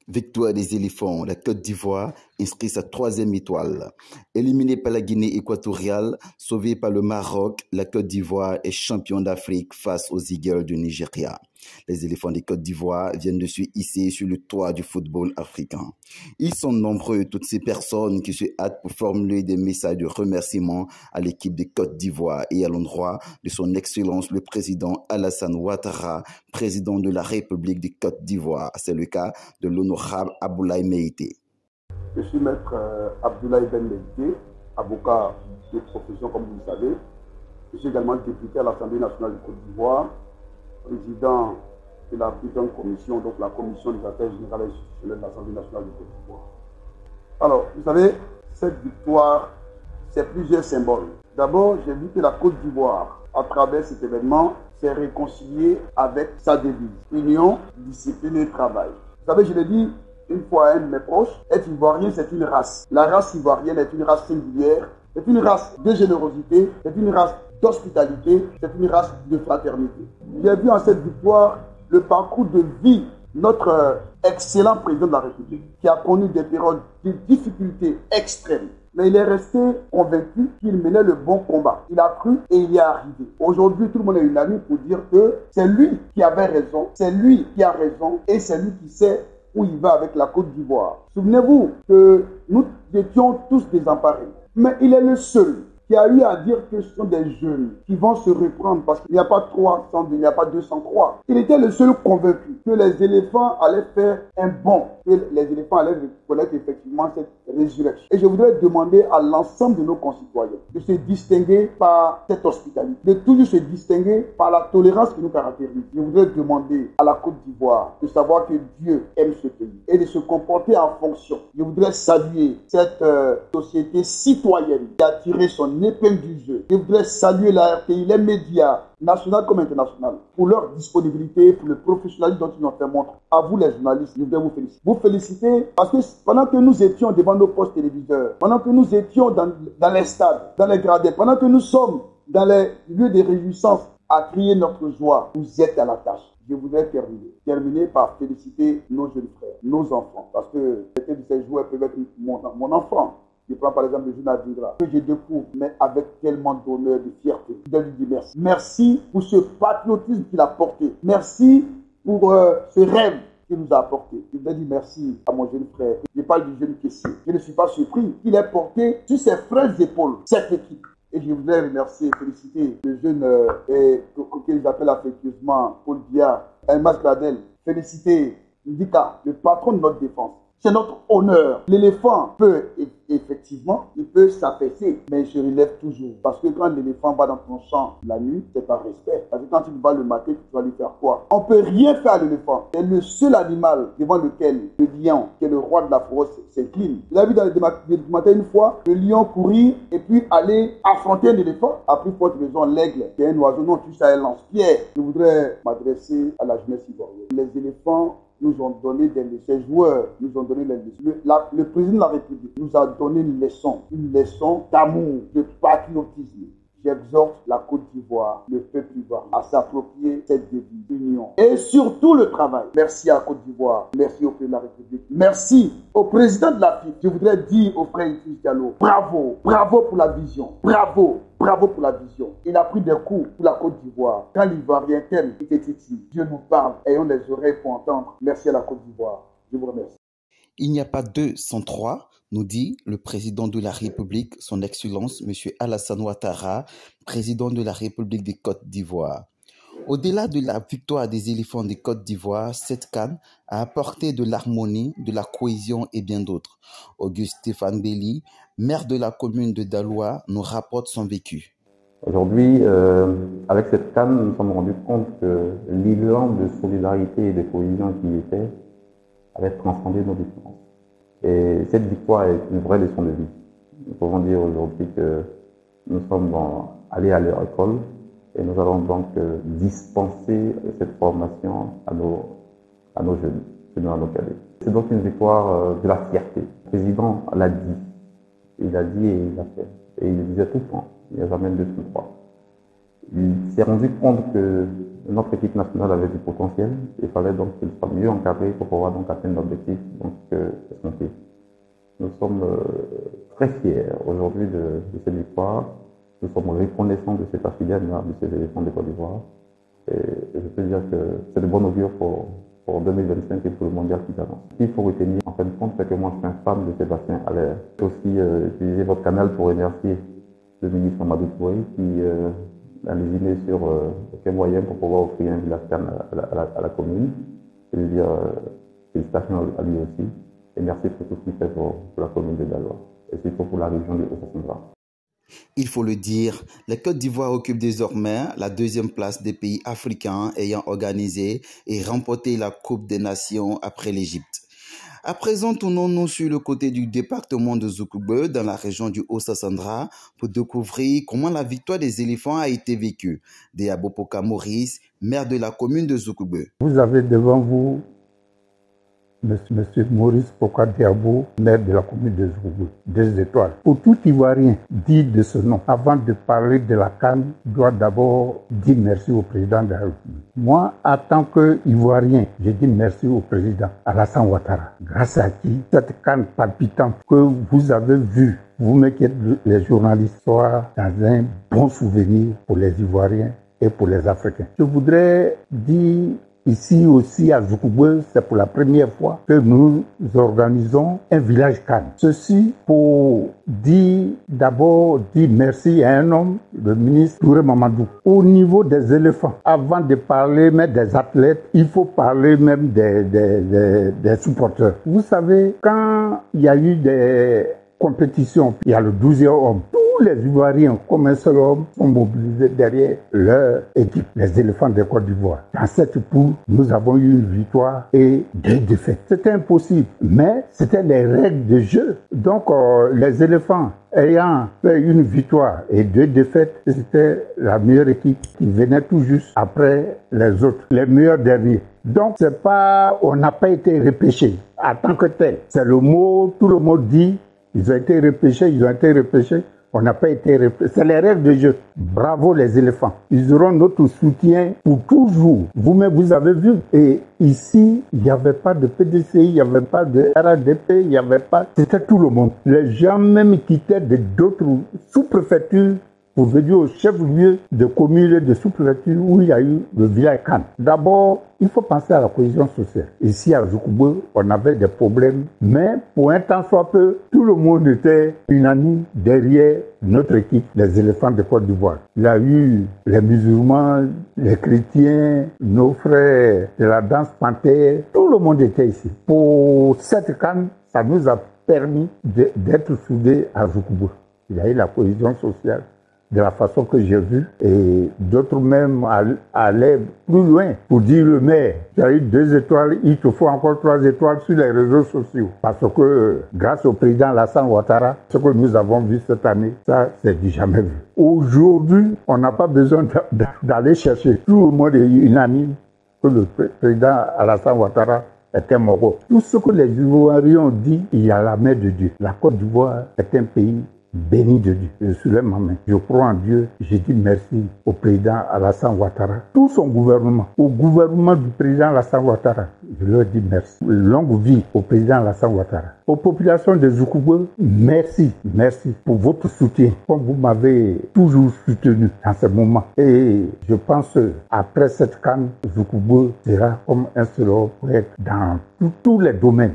Victoire des éléphants, la Côte d'Ivoire inscrit sa 3e étoile. Éliminée par la Guinée équatoriale, sauvée par le Maroc, la Côte d'Ivoire est champion d'Afrique face aux Eagles du Nigeria. Les éléphants des Côte d'Ivoire viennent de se hisser sur le toit du football africain. Ils sont nombreux, toutes ces personnes qui se hâtent pour formuler des messages de remerciement à l'équipe de Côte d'Ivoire et à l'endroit de son Excellence le président Alassane Ouattara, président de la République de Côte d'Ivoire. C'est le cas de l'honorable Aboulaye Meïté. Je suis maître Abdoulaye Ben Meïté, avocat de profession comme vous le savez. Je suis également député à l'Assemblée nationale de Côte d'Ivoire, président de la puissante commission, donc la commission des affaires générales et institutionnelles de l'Assemblée nationale de Côte d'Ivoire. Alors, vous savez, cette victoire, c'est plusieurs symboles. D'abord, j'ai vu que la Côte d'Ivoire, à travers cet événement, s'est réconciliée avec sa devise, union, discipline et travail. Vous savez, je l'ai dit une fois à un de mes proches, être ivoirien, c'est une race. La race ivoirienne est une race singulière, c'est une race de générosité, c'est une race d'hospitalité, c'est une race de fraternité. J'ai vu en cette victoire le parcours de vie de notre excellent président de la République qui a connu des périodes de difficultés extrêmes. Mais il est resté convaincu qu'il menait le bon combat. Il a cru et il y est arrivé. Aujourd'hui, tout le monde est unanime pour dire que c'est lui qui avait raison, c'est lui qui a raison et c'est lui qui sait où il va avec la Côte d'Ivoire. Souvenez-vous que nous étions tous désemparés. Mais il est le seul qui a eu à dire que ce sont des jeunes qui vont se reprendre parce qu'il n'y a pas 300, il n'y a pas 203. Il était le seul convaincu que les éléphants allaient faire un bond, que les éléphants allaient reconnaître effectivement cette résurrection. Et je voudrais demander à l'ensemble de nos concitoyens de se distinguer par cette hospitalité, de toujours se distinguer par la tolérance qui nous caractérise. Je voudrais demander à la Côte d'Ivoire de savoir que Dieu aime ce pays et de se comporter en fonction. Je voudrais saluer cette société citoyenne qui a tiré son épingle du jeu. Je voudrais saluer la RTI, les médias, nationaux comme internationaux, pour leur disponibilité, pour le professionnalisme dont ils ont fait montre. À vous les journalistes, je voudrais vous féliciter. Vous féliciter parce que pendant que nous étions devant nos postes téléviseurs, pendant que nous étions dans les stades, dans les gradins, pendant que nous sommes dans les lieux de réjouissance à crier notre joie, vous êtes à la tâche. Je voudrais terminer par féliciter nos jeunes frères, nos enfants, parce que certains de ces joueurs peuvent être mon enfant. Je prends par exemple le jeune Adira, que je découvre, mais avec tellement d'honneur, de fierté. Je lui dis merci. Merci pour ce patriotisme qu'il a porté. Merci pour ce rêve qu'il nous a apporté. Je voudrais dire merci à mon jeune frère. Je parle du jeune caissier. Je ne suis pas surpris qu'il ait porté sur ses frères épaules cette équipe. Et je voudrais remercier et féliciter le jeune qu'ils appellent affectueusement Paul Biya, Elmas Gradel. Féliciter Ndika, le patron de notre défense. C'est notre honneur. L'éléphant peut, effectivement, il peut s'affaisser, mais je relève toujours. Parce que quand l'éléphant va dans ton champ la nuit, c'est par respect. Parce que quand il va le mater, tu vas lui faire quoi? On ne peut rien faire à l'éléphant. C'est le seul animal devant lequel le lion, qui est le roi de la forêt, s'incline. Vous avez vu dans le documentaire une fois, le lion courir et puis aller affronter un éléphant. À plus forte raison, l'aigle, qui est un oiseau, non, tu sais, un lance-pierre. Je voudrais m'adresser à la jeunesse ivoirienne. Les éléphants nous ont donné des leçons. Ces joueurs nous ont donné des leçons. Le président de la République nous a donné une leçon d'amour, de patriotisme. J'exhorte la Côte d'Ivoire, le peuple ivoirien, à s'approprier cette devise, union. Et surtout le travail. Merci à la Côte d'Ivoire. Merci au président de la République. Merci au président de la FIP. Je voudrais dire au frère Idriss Diallo, bravo, bravo pour la vision. Bravo. Bravo pour la vision. Il a pris des coups pour la Côte d'Ivoire. Quand l'Ivoirien t'aime, il t'étitille. Dieu nous parle. Ayons les oreilles pour entendre. Merci à la Côte d'Ivoire. Je vous remercie. Il n'y a pas deux sans trois, nous dit le président de la République, son Excellence, M. Alassane Ouattara, président de la République de Côte d'Ivoire. Au-delà de la victoire des éléphants de Côte d'Ivoire, cette CAN a apporté de l'harmonie, de la cohésion et bien d'autres. Auguste Stéphane Belli, maire de la commune de Daloa, nous rapporte son vécu. Aujourd'hui, avec cette CAN, nous nous sommes rendus compte que l'élan de solidarité et de cohésion qui était avait transcendé nos différences. Et cette victoire est une vraie leçon de vie. Nous pouvons dire aujourd'hui que nous sommes allés à leur école et nous allons donc dispenser cette formation à nos jeunes, à nos cadets. C'est donc une victoire de la fierté. Le président l'a dit. Il a dit et il l'a fait. Et il le disait tout le temps. Il n'y a jamais de deux ou trois. Il s'est rendu compte que notre équipe nationale avait du potentiel. Il fallait donc qu'il soit mieux encadré pour pouvoir donc atteindre l'objectif escompté. Nous sommes très fiers aujourd'hui de cette victoire. Nous sommes reconnaissants de cette affiliation de ces éléphants de Côte d'Ivoire. Et je peux dire que c'est de bon augure pour 2025 et pour le mondial qui s'avance. Ce qu'il faut retenir en fin de compte, c'est que moi je suis un fan de Sébastien Haller. Je vais aussi utiliser votre canal pour remercier le ministre Amadou Touré qui a lésiné sur quel moyen pour pouvoir offrir un village calme à la commune. Je veux dire félicitations à lui aussi et merci pour tout ce qu'il fait pour la commune de Daloa et surtout pour la région du Haut-Sassandra. Il faut le dire, la Côte d'Ivoire occupe désormais la deuxième place des pays africains ayant organisé et remporté la Coupe des Nations après l'Égypte. À présent, tournons-nous sur le côté du département de Zoukoubeu, dans la région du Haut-Sassandra, pour découvrir comment la victoire des éléphants a été vécue. Diabopoka Maurice, maire de la commune de Zoukoubeu. Vous avez devant vous Monsieur Maurice Poka Diabo, maire de la commune de Zoukoubeu, 2 étoiles. Pour tout Ivoirien dit de ce nom, avant de parler de la CAN, doit d'abord dire merci au président de la République. Moi, en tant qu'Ivoirien, je dis merci au président Alassane Ouattara, grâce à qui cette CAN palpitante que vous avez vue, vous-même qui êtes les journalistes, soit dans un bon souvenir pour les Ivoiriens et pour les Africains. Je voudrais dire ici aussi à Zoukoubeu, c'est pour la première fois que nous organisons un village CAN. Ceci pour d'abord dire merci à un homme, le ministre Touré Mamadou. Au niveau des éléphants, avant de parler même des athlètes, il faut parler même des supporters. Vous savez, quand il y a eu des compétitions, il y a le 12e homme. Tous les Ivoiriens, comme un seul homme, sont mobilisés derrière leur équipe, les éléphants de Côte d'Ivoire. Dans cette poule, nous avons eu une victoire et 2 défaites. C'était impossible, mais c'était les règles de jeu. Donc, les éléphants ayant fait une victoire et 2 défaites, c'était la meilleure équipe qui venait tout juste après les autres, les meilleurs derniers. Donc, c'est pas, on n'a pas été repêchés en tant que tel. C'est le mot, tout le monde dit, ils ont été repêchés, on n'a pas été repêchés. C'est les règles de jeu. Bravo les éléphants. Ils auront notre soutien pour toujours. Vous-même, vous avez vu. Et ici, il n'y avait pas de PDCI, il n'y avait pas de RADP, il n'y avait pas... C'était tout le monde. Les gens même quittaient d'autres sous-préfectures pour venir au chef-lieu de commune et de sous-préfecture où il y a eu le village CAN. D'abord, il faut penser à la cohésion sociale. Ici à Zoukoubeu, on avait des problèmes, mais pour un temps soit peu, tout le monde était unanime derrière notre équipe, les éléphants de Côte d'Ivoire. Il y a eu les musulmans, les chrétiens, nos frères de la danse panthère, tout le monde était ici. Pour cette CAN, ça nous a permis d'être soudés à Zoukoubeu. Il y a eu la cohésion sociale de la façon que j'ai vu, et d'autres même allaient plus loin pour dire le maire, tu as eu 2 étoiles, il te faut encore 3 étoiles sur les réseaux sociaux. Parce que grâce au président Alassane Ouattara, ce que nous avons vu cette année, ça c'est du jamais vu. Aujourd'hui, on n'a pas besoin d'aller chercher. Tout le monde est unanime que le président Alassane Ouattara est un Moro. Tout ce que les Ivoiriens ont dit, il y a la main de Dieu. La Côte d'Ivoire est un pays béni de Dieu. Je soulève ma main. Je crois en Dieu. Je dis merci au président Alassane Ouattara, tout son gouvernement, au gouvernement du président Alassane Ouattara. Je leur dis merci. Longue vie au président Alassane Ouattara. Aux populations de Zoukoubeu, merci. Merci pour votre soutien, comme vous m'avez toujours soutenu dans ce moment. Et je pense après cette CAN, Zoukoubeu sera comme un seul homme pour être dans tous les domaines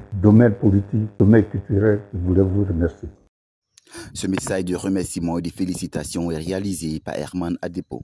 politiques, domaines culturels. Je voulais vous remercier. Ce message de remerciement et de félicitations est réalisé par Herman Adepo.